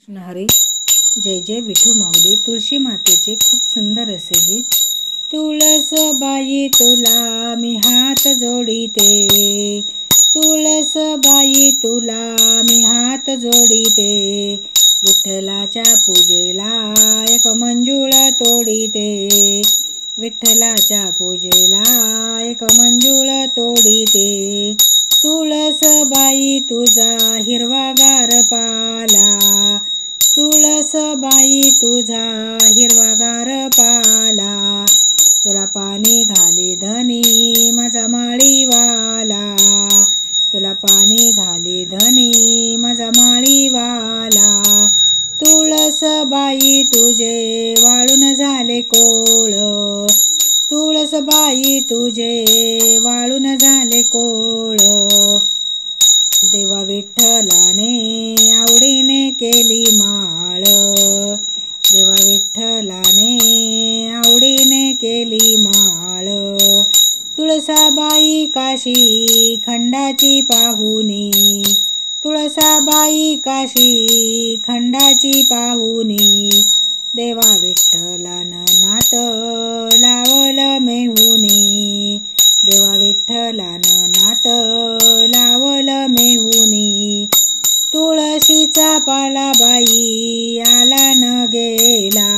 कृष्ण हरी. जय जय विठू माऊली. तुळशी मातेचे खूप सुंदर असे गीत. तुळसबाई तुला मी हात जोडिते, तुळसबाई तुला मी हात जोडिते, विठ्ठलाच्या पूजेला एक मंजुळ तोडिते, विठ्ठलाच्या पूजेला एक मंजुळ तोडिते. तुळसबाई तुझा हिरवागार पाला, तुळसबाई तुझा हिरवागार पाला, तुला पाणी घाली धनी माझा माळीवाला, तुला पाणी घाली धनी माझा माळीवाला. तुळसबाई तुझे वाळून झाले कोळ, तुळसबाई तुझे वाळून झाले कोळ, देवा विठ्ठलाने आवडीने केली माळ, देवा विठ्ठलाने आवडीने केली माळ. तुळसाबाई काशी खंडाची पाहुणी, तुळसाबाई काशी खंडाची पाहुणी, देवा विठ्ठलानं नात लावलं मेहुनी, देवा विठ्ठलानं नात लावलं मेहुनी. तुळशीचा पाला बाई आला न गेला,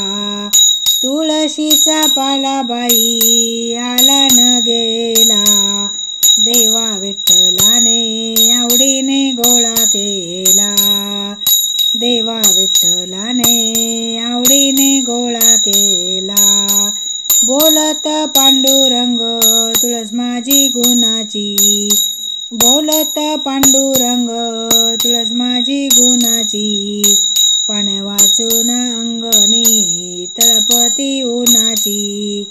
तुळशीचा पाला बाई आला न गेला, देवा विठ्ठलाने आवडीने गोळा केला, देवा विठ्ठलाने आवडीने गोळा केला. बोलत पांडुरंग तुळस माझी गुणाची, बोलत पांडुरंग तुळस माझी गुणाची, पान वाचून अंगणी तळपती उन्हाची,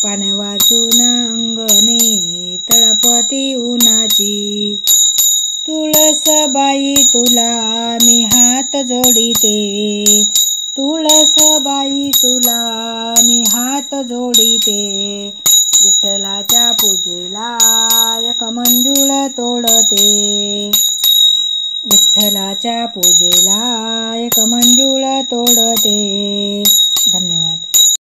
पान वाचून अंगणी तळपती उन्हाची. तुळसबाई तुला मी हात जोडिते, तुळसबाई तुला मी हात जोडिते, विठ्ठलाच्या पूजेला एक मंजुळ तोडते, विठ्ठलाच्या पूजेला एक मंजुळ तोडते. धन्यवाद.